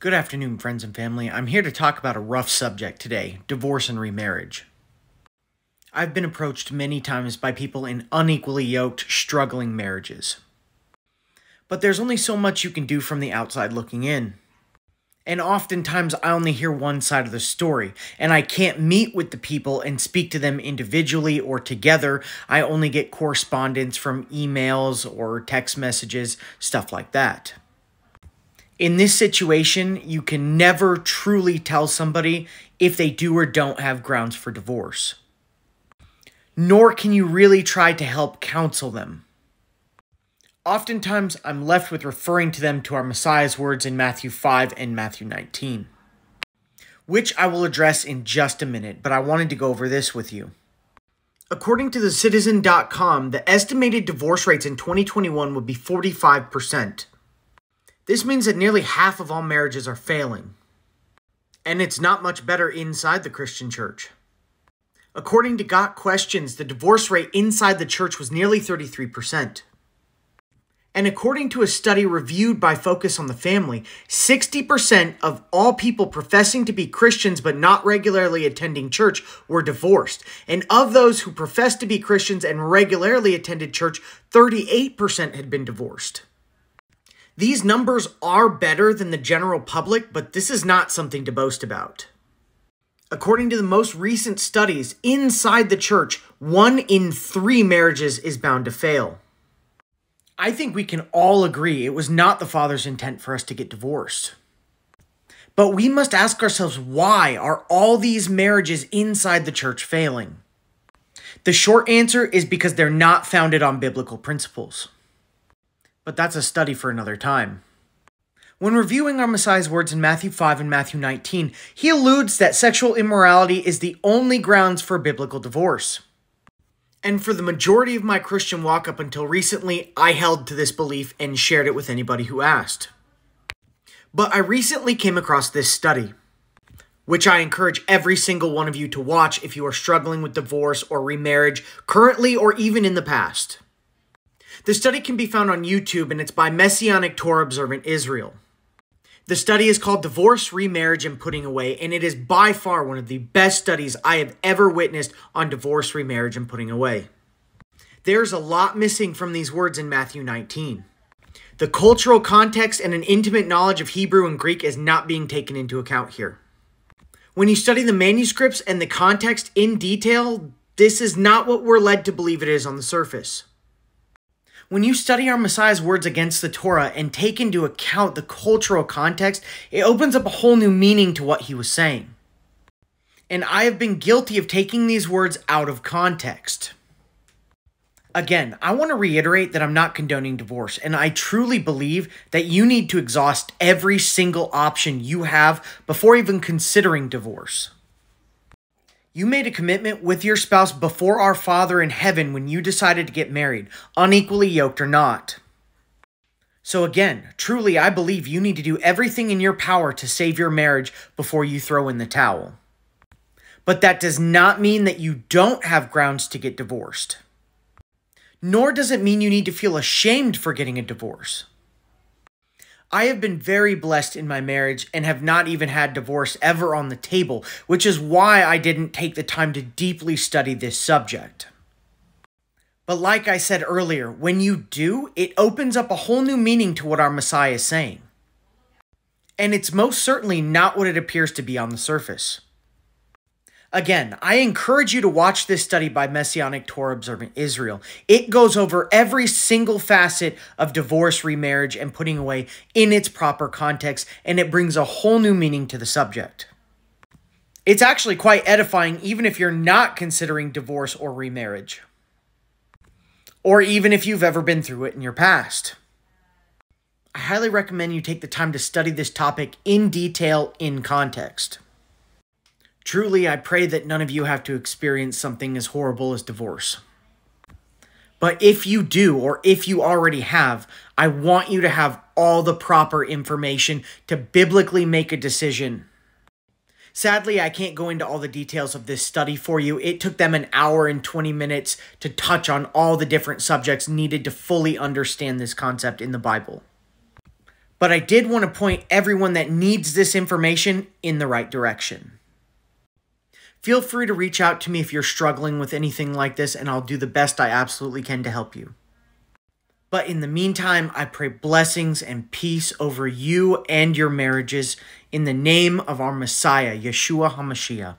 Good afternoon, friends and family. I'm here to talk about a rough subject today, divorce and remarriage. I've been approached many times by people in unequally yoked, struggling marriages. But there's only so much you can do from the outside looking in. And oftentimes I only hear one side of the story, and I can't meet with the people and speak to them individually or together. I only get correspondence from emails or text messages, stuff like that. In this situation, you can never truly tell somebody if they do or don't have grounds for divorce. Nor can you really try to help counsel them. Oftentimes, I'm left with referring to them to our Messiah's words in Matthew 5 and Matthew 19, which I will address in just a minute, but I wanted to go over this with you. According to the Citizen.com, the estimated divorce rates in 2021 would be 45%. This means that nearly half of all marriages are failing. And it's not much better inside the Christian church. According to Got Questions, the divorce rate inside the church was nearly 33%. And according to a study reviewed by Focus on the Family, 60% of all people professing to be Christians but not regularly attending church were divorced. And of those who professed to be Christians and regularly attended church, 38% had been divorced. These numbers are better than the general public, but this is not something to boast about. According to the most recent studies, inside the church, 1 in 3 marriages is bound to fail. I think we can all agree it was not the Father's intent for us to get divorced. But we must ask ourselves, why are all these marriages inside the church failing? The short answer is because they're not founded on biblical principles. But that's a study for another time. When reviewing our Messiah's words in Matthew 5 and Matthew 19, he alludes that sexual immorality is the only grounds for biblical divorce. And for the majority of my Christian walk up until recently, I held to this belief and shared it with anybody who asked. But I recently came across this study, which I encourage every single one of you to watch if you are struggling with divorce or remarriage currently or even in the past. The study can be found on YouTube, and it's by Messianic Torah Observant Israel. The study is called Divorce, Remarriage, and Putting Away, and it is by far one of the best studies I have ever witnessed on divorce, remarriage, and putting away. There's a lot missing from these words in Matthew 19. The cultural context and an intimate knowledge of Hebrew and Greek is not being taken into account here. When you study the manuscripts and the context in detail, this is not what we're led to believe it is on the surface. When you study our Messiah's words against the Torah and take into account the cultural context, it opens up a whole new meaning to what he was saying. And I have been guilty of taking these words out of context. Again, I want to reiterate that I'm not condoning divorce, and I truly believe that you need to exhaust every single option you have before even considering divorce. You made a commitment with your spouse before our Father in heaven when you decided to get married, unequally yoked or not. So again, truly I believe you need to do everything in your power to save your marriage before you throw in the towel. But that does not mean that you don't have grounds to get divorced. Nor does it mean you need to feel ashamed for getting a divorce. I have been very blessed in my marriage and have not even had divorce ever on the table, which is why I didn't take the time to deeply study this subject. But like I said earlier, when you do, it opens up a whole new meaning to what our Messiah is saying. And it's most certainly not what it appears to be on the surface. Again, I encourage you to watch this study by Messianic Torah Observant Israel. It goes over every single facet of divorce, remarriage, and putting away in its proper context, and it brings a whole new meaning to the subject. It's actually quite edifying even if you're not considering divorce or remarriage, or even if you've ever been through it in your past. I highly recommend you take the time to study this topic in detail, in context. Truly, I pray that none of you have to experience something as horrible as divorce. But if you do, or if you already have, I want you to have all the proper information to biblically make a decision. Sadly, I can't go into all the details of this study for you. It took them an hour and 20 minutes to touch on all the different subjects needed to fully understand this concept in the Bible. But I did want to point everyone that needs this information in the right direction. Feel free to reach out to me if you're struggling with anything like this, and I'll do the best I absolutely can to help you. But in the meantime, I pray blessings and peace over you and your marriages in the name of our Messiah, Yeshua HaMashiach.